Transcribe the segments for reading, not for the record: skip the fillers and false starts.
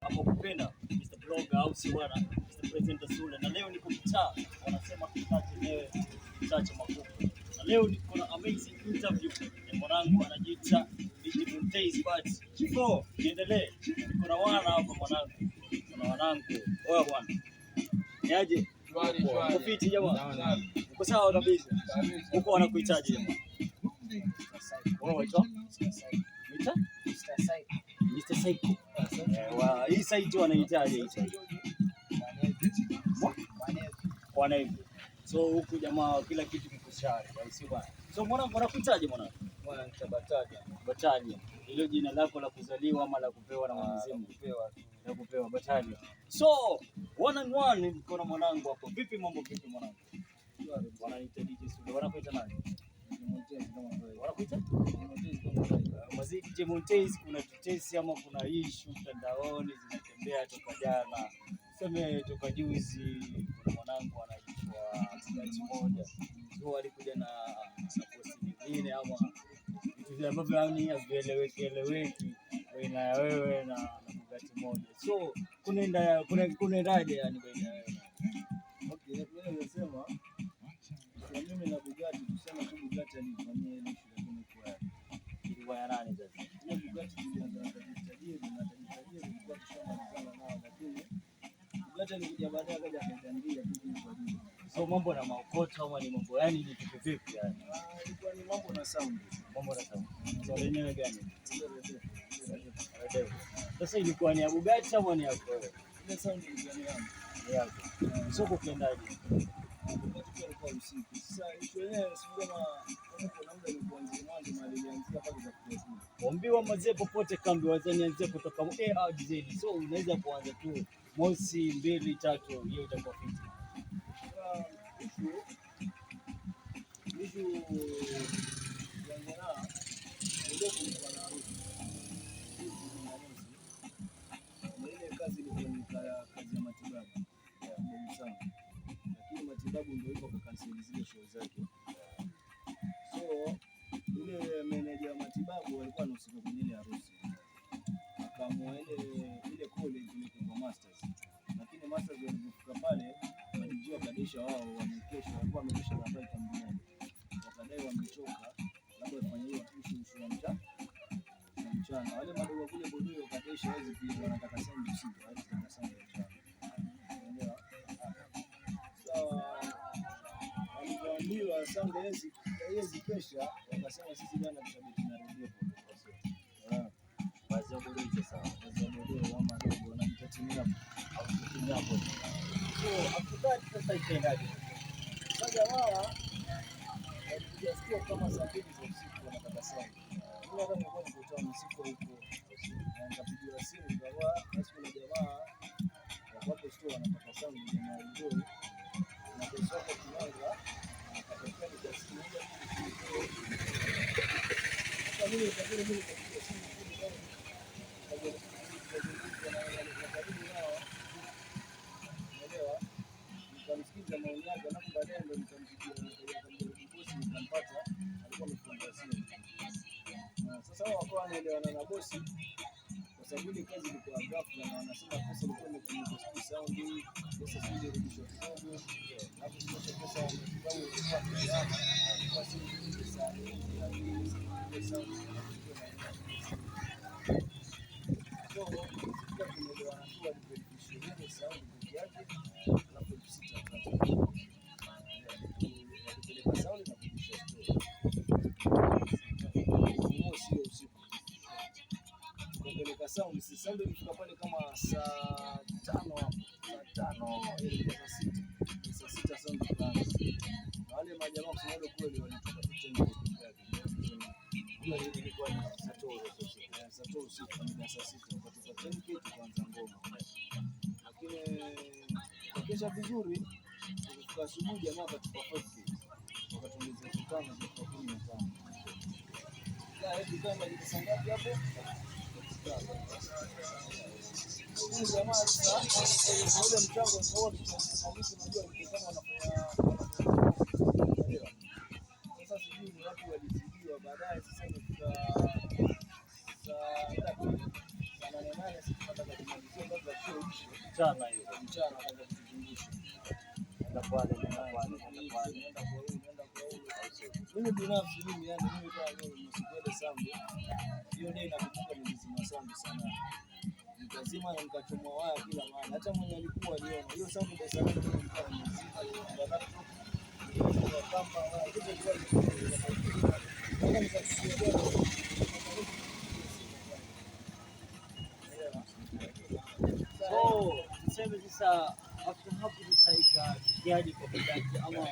Hapo kupenda Mr. Blogger au si bwana Mr. Presenter Sule, na leo niko mtaa, wanasema kitaa chenyewe kitaa cha makuku, na leo niko na amazing interview ya mwanangu anajiita DJ Montez. But before niendelee, niko na wana hapa mwanangu, kuna wanangu. Oya bwana, niaje? Uko fiti jamaa? Uko sawa kabisa? Uko wanakuhitaji jamaa? Wewe waitwa Mr. Psycho. Hii site wanahitaji hii site. Bwana hivi. So huku jamaa kila kitu kiko shwari, si bwana. So mwanangu anakuhitaji mwanangu? Bwana nitabataja. Bataja. Hilo jina lako la kuzaliwa ama la kupewa na Mwenyezi Mungu? Kupewa tu. La kupewa, Bataja. So one on one niko na mwanangu hapo. Vipi mambo, vipi mwanangu? Wanaita DJ Sule. Wanakuita nani? Wanakuita? DJ Montez. Kuna tetesi ama kuna issue mtandaoni zinatembea toka jana, sema toka juzi, kuna mwanangu anaitwa Bugatti moja. So alikuja na posti nyingine ama vitu vile ambavyo yani havieleweki baina ya wewe na Bugatti moja. So kunaendaje yani baina ya wewe? Okay, mimi nasema mimi na Bugatti tuseme tu Bugatti alifanyia ile issue, lakini ilikuwa ya nani sasa? Ile Bugatti ilianza na tajiri ilikuwa kushamalizana nao, lakini Bugatti alikuja baadaye akaja akaendelea tu kwa juu. So mambo na maokoto ama ni mambo yani ni kitu vipi yani? Ilikuwa ni mambo na sound. Mambo na sound. So lenyewe gani? Sasa ilikuwa ni ya Bugatti ama ni yako wewe? Ile sound ilikuwa ni yangu. Yako. So kukendaje? Kwa usiku. Sasa issue yenyewe si kama kuna muda ni kuanzia mwanzo na ilianzia pale za kuanzia. Ombiwa mazee popote kambi wazanianzia kutoka A hadi Z. So unaweza kuanza tu mosi, mbili, tatu, hiyo itakuwa fiti. Issue yangu ndio kulikuwa na harusi. Ile kazi ilikuwa ni kazi ya matibabu. Muhimu sana. Lakini matibabu ndio hivyo kukanseli zile show zake. So yule meneja wa matibabu alikuwa anahusika kwenye ile harusi. Akaamua ile college ile kwa masters. Lakini masters walipofika pale walijua kadisha wao wamekesha, walikuwa wamekesha na bike mbili. Wakadai wamechoka, labda wafanye hiyo issue ya mchana. Wale madogo kule bodo kadisha hizi pia wanataka sound usiku, wanataka sound mchana. Alipoambiwa sound hizi kesha, wakasema sisi bwana tutabaki na radio kwa sababu Baadhi ya bodo sawa. baadhi ya bodo ama dogo wanajitatimia Au kutumia hapo. So after sasa itaendaje? sasa jamaa walikuja kama saa 2 za usiku wanataka sound. Mimi hata nilikuwa nikutana usiku huko. Na nikapigiwa simu jamaa, basi kuna jamaa wapo store wanataka sound jamaa ndio. Na kesho hapo tunaanza akatokea nikasikia moja sasa mimi nikapiga simu nikamsikiza maoni yake, alafu baadaye ndo nikampigia bosi nikampata, alikuwa amefunga simu. Sasa wao wakawa wanaelewana na bosi kwa sababu ile kazi ilikuwa ghafla na wanasema pesa ilikuwa imetumika kwa sound, pesa sio irudishwa kidogo, hapo pesa wamekubali kwa basi pesa pesa so kwa tumeelewana tu alipelekishwa ile sound peke yake, alafu sita walipeleka sound na kurudisha store. Sio usiku kupeleka sound, si sound ilifika pale kama saa 5 hapo, saa 5 ilikuwa saa 6 sound ikaanza. Na wale majamaa kusema kweli walitoka kitendo peke yake. Hiyo ilikuwa ni saa 4 usiku na saa 6 wakatoka 10k tukaanza ngoma. Lakini tukesha vizuri, tukifika asubuhi jamaa wakatupa 5k. Wakatuongeza kitano kwa 15. Hebu kama ni sangapi hapo? Jamaa sasa ule mchango sawa kabisa, unajua ukisema wanafanya sasa, sijui ni watu walizidiwa baadaye. Sasa imefika saa 8 sisi tunataka kumalizia mchana hiyo. Mchana akaanza kutuzungusha. Nenda pale. Mimi binafsi yani mimi kwa msikwende sound. Hiyo ndio inakumbuka nilizima sound sana. Nikazima na nikachomwa waya kila mahali. Hata mwenye alikuwa aliona hiyo sound ndio sana nilikuwa nimezima kwa laptop. Kwa kamba waya kitu kwa So tuseme sasa after hapo sasa ikajaji kwa Bugatti ama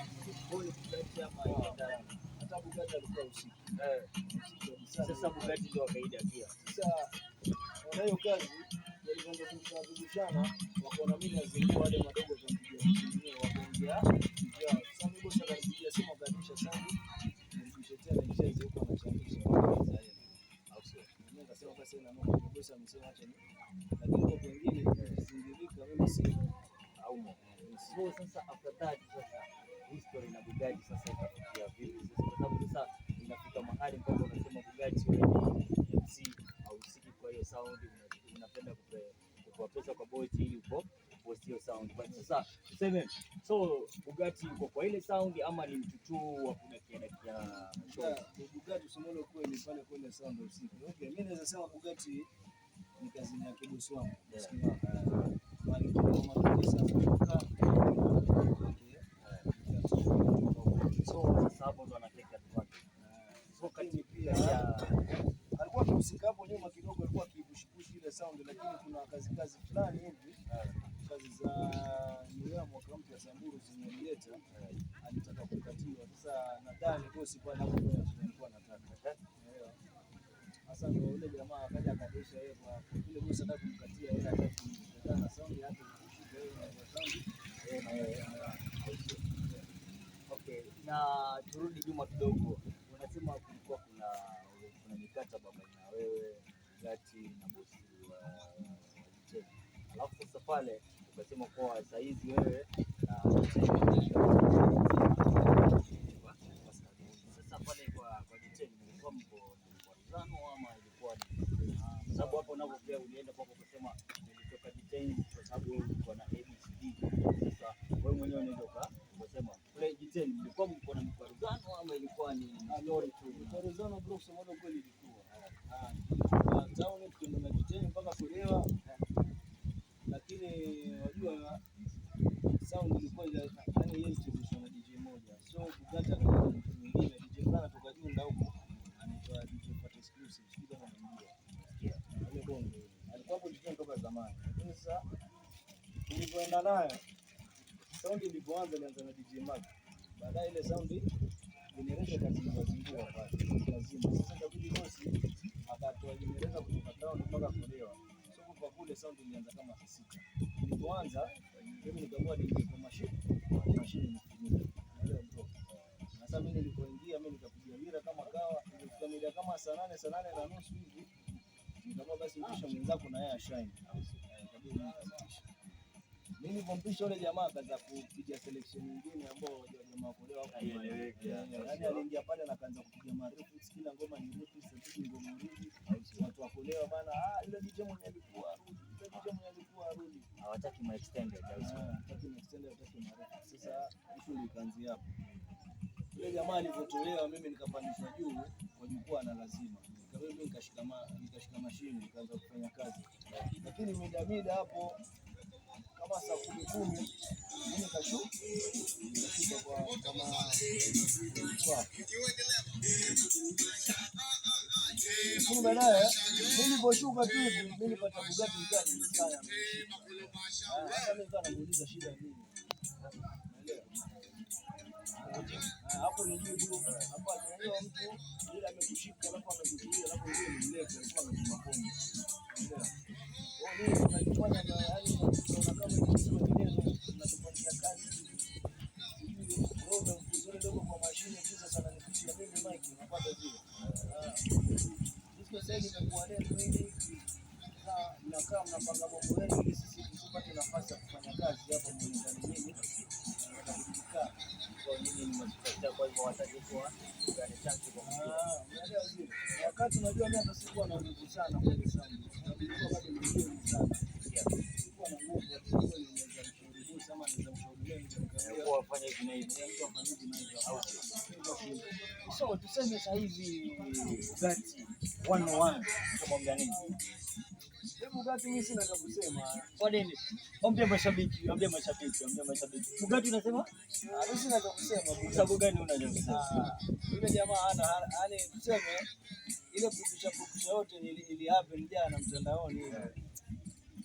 pole Bugatti ama ikaenda hata Bugatti alikuwa usiku. Sasa Bugatti ndio kaida pia. Sasa kwa hiyo kazi walianza kushana wakaona mimi nazingua wale madogo kampigia mwenyewe wakaongea ya sasa mimi bosi akanipigia simu akanipisha sana nirudishe tena nicheze huko na changisha za yeye au sio mimi nikasema basi na mama bosi amesema acha ni lakini kwa wengine zingirika mimi si au so sasa after that sasa history na Bugatti sasa itafikia vipi sasa, kwa sababu sasa inafika mahali kwamba unasema Bugatti wewe MC au usiki kwa hiyo sound unapenda kutoa pesa kwa boys ili uko post hiyo sound, but sasa tuseme so Bugatti uko kwa ile sound ama ni mtutu wa kudakia Bugatti usimwone kweli pale kwenye sound usiku. Okay, mimi naweza sema Bugatti ni kazi ya kibosi wangu. So sasa hapo ndo anateka advantage. So kati pia alikuwa akihusika hapo nyuma kidogo, alikuwa akibushibushi ile sound, lakini kuna kazi fulani hivi kazi za New mwaka mpya Samburu zinaleta alitaka kukatiwa. Sasa nadhani bosi bwana hapo ndio alikuwa anataka. Sasa ndio yule jamaa akaja akadesha yeye kwa ile bosi anataka kumkatia yeye hata na sound yake kushika yeye na sound. Okay, na turudi nyuma kidogo. Unasema kulikuwa kuna mikataba baina ya wewe Bugatti na bosi wa Jiteni. Alafu sasa pale ukasema kwa saa hizi wewe na sasa pale kwa Jiteni mlikuwa mko mkwaruzano ama ilikuwa ni sababu hapo napo pia ulienda kwa kusema nilitoka Jiteni kwa sababu wewe ulikuwa na ABCD. Sasa wewe mwenyewe unaweza kusema kule Jiteni mlikuwa mko na mkwaruzano ama ilikuwa ni story tu? Mkwaruzano bro, kusema kweli ilikuwa town tukienda na Jiteni mpaka kulewa, lakini unajua sound ilikuwa ile yani yeye tulicheza na DJ moja, so Bugatti akaja mtu mwingine DJ fulani kutoka Junda huko anaitwa DJ Fat Exclusive, sio kama unamjua. Ile bongo alikuwa hapo Jiteni toka zamani, lakini sasa nilipoenda naye sound ilipoanza ilianza na DJ Mark, baadaye ile sound generation kazingua pale lazima. Sasa kabidi bosi akatoa generation kutoka town mpaka kulewa, so kwa kule sound ilianza kama sita. Nilipoanza mimi nikaamua niingie kwa mashine nifunike, ndio bro. Sasa mimi nilipoingia mimi nikapiga mira kama kawa, nilifika mira kama saa 8 hivi, nikaamua basi ukisha mwenzako na yeye ashine, kabidi mimi pompisha yule jamaa akaanza kupiga selection nyingine ambao jamaa kulewa hapo haieleweki. Yaani aliingia pale na akaanza kupiga marefu, kila ngoma ni refu, sasa ngoma nyingi watu wakulewa bana. Ile DJ mwenye alikuwa arudi, hawataki ma extended au sio? Hawataki ma extended, hawataki marefu. Sasa issue ikaanzia hapo. Yule jamaa alipotolewa mimi nikapandishwa juu kwa jukwaa na lazima mimi nikashika mashine nikaanza kufanya kazi, lakini mida hapo kama saa 10 mimi nikashuka kwa kama kwa baadaye mimi niliposhuka tu mimi nilipata Bugatti mkali sana. Sasa mimi kana muuliza shida nini, hapo ni juu hapo anaelewa mtu ile amekushika alafu amekuzuia alafu ndio ni mleke alikuwa anakunywa pombe, unaelewa unajifanya na hali unaona kama hizo nyingine zinatupatia kazi roho mzuri ndogo kwa mashine kisa sana nifikia mimi mic napata zile hizo sasa imekuwa neno hili na kama mnapanga mambo yenu ili sisi tusipate nafasi ya kufanya kazi hapo mlingani mimi nataka kwa nini nimekupatia kwa hivyo watajua gani chance kwa unaelewa zile wakati unajua mimi hata sikuwa na nguvu sana kwa hiyo sana nilikuwa bado mdogo sana, sikuwa na nguvu tuseme sasa hivi Bugatti 101 utamwambia nini? Bugatti mimi sina cha kusema. Kwa nini? Ombe mashabiki. Bugatti unasema? Mimi sina cha kusema. Sababu gani unajua? Yule jamaa ana yani tuseme ile publisha yote ili happen jana mtandaoni.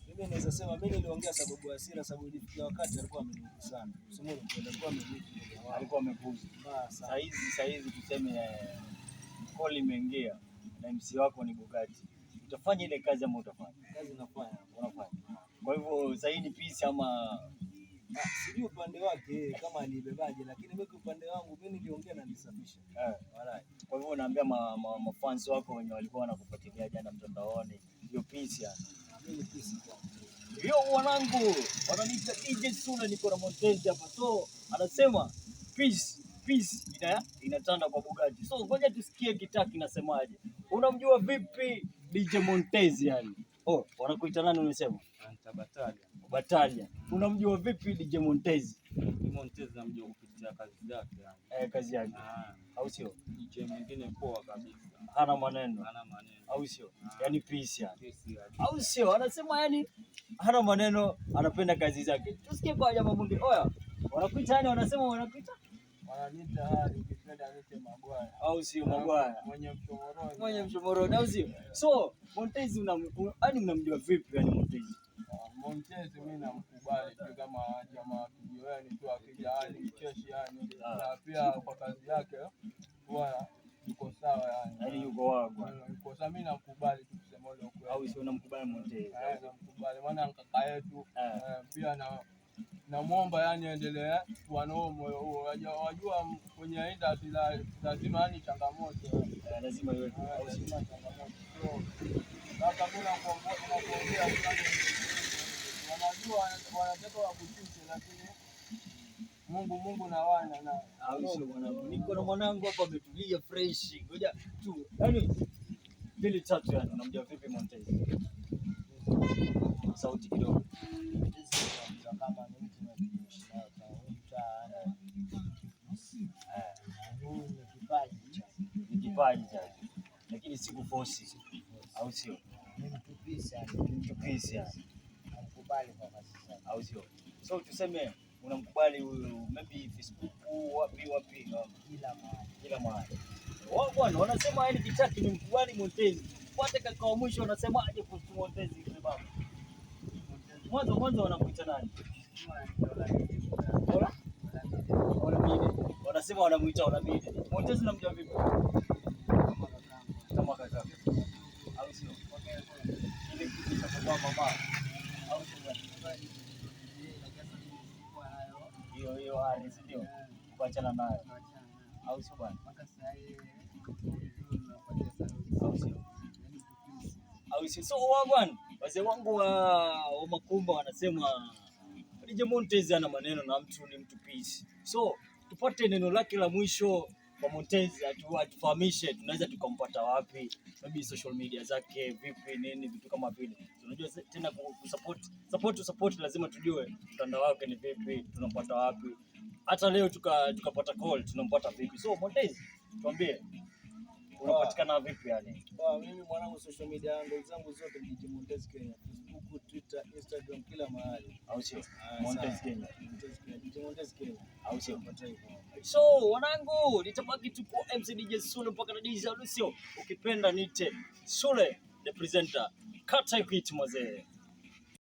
Mimi naweza sema mimi niliongea sababu ya hasira, sababu ilifikia wakati alikuwa amenuka sana. Usimwone Alikuwa amepuza. Sasa hizi tuseme call imeingia na MC wako ni Bugatti. Utafanya ile kazi ama utafanya? Kazi unafanya. Kwa hivyo sasa hivi peace ama sijui upande wake kama alibebaje, lakini mimi upande wangu mimi niliongea na nisafisha. Walai. Kwa hivyo naambia mafans wako wenye walikuwa wanakufuatilia jana mtandaoni, hiyo peace yani. Mimi peace kwa. Yo wanangu, wananiita DJ Sule, niko na Montez hapa. So anasema peace inatanda kwa Bugatti. So ngoja tusikie kitaa kinasemaje. Unamjua vipi DJ Montez yani? Wanakuita nani unasema? Batalia. Unamjua vipi DJ Montez? Montez namjua kupitia kazi yake yani. Kazi yake. Au sio? DJ mwingine poa kabisa. Hana maneno. Au sio? Yaani peace yani. Au sio? Anasema yani hana maneno, anapenda kazi zake. Tusikie kwa jamaa mwingine. Oya, wanakuita nani? Wanasema wanakuita? Wananiita hali ukipenda nite Magwaya. Au sio Magwaya? Mwenye mshomoroni. Au sio? So, Montez unamjua vipi yani Montez? Montez mimi namkubali tu kama jamaa kijiweni tu akija hali mcheshi yani. Na pia kwa kazi yake huwa yuko sawa yani. Yaani yuko wangu. Yuko sawa, mimi namkubali tu kusema ile ukweli. Au sio unamkubali Montez? Namkubali maana kaka yetu pia namuomba yani endelee tuanao moyo huo. Wajua kwenye industry lazima yani changamoto. Lazima iwe changamoto. Sasa kuna kuongea wanajua wanataka wakutishe, lakini Mungu na wana na sio mwanangu. Niko na mwanangu hapa ametulia fresh. Ngoja tu. Yaani mbili tatu yani unamjua vipi Montez? Sauti kidogo. Kama ni mtu ni kipaji chake. Lakini si kuforce. Au sio? Mtu yani. Namkubali kwa kazi zake. Au sio? So tuseme unamkubali huyu maybe Facebook wapi kila mahali. Wao bwana wanasema yani kitaki ni mkubali Montez. Fuate kaka wa mwisho wanasema aje kuhusu Montez ile baba. Mwanzo wanamuita nani? Wanasema wanamuita Olamide. Montez namjua vipi? Kama kaka. Au sio? Ile kitu cha kwa mama. Au sio? Hiyo hali sio kuachana nayo. Au sio bwana? Au sio? So bwana, wazee wangu wa Makumba wanasema DJ Montez ana maneno na mtu ni mtu peace. So tupate neno lake la mwisho kwa Montez, atufahamishe tunaweza tukampata wapi, maybe social media zake vipi, nini vitu kama vile. Tunajua tena support lazima tujue mtandao wake ni vipi, tunampata wapi. Hata leo tukapata call tunampata vipi. So Montez, tuambie unapatikana vipi yani? Mimi mwanangu social media handle zangu zote ni DJ Montez Kenya. Facebook, Twitter, Instagram, kila mahali. Au sio? Montez Kenya. DJ Montez Kenya. Au sio? So wanangu, nitabaki tu kwa MC DJ Sule mpaka na DJ Lucio. Ukipenda nite Sule the presenter. Kata kitu mzee.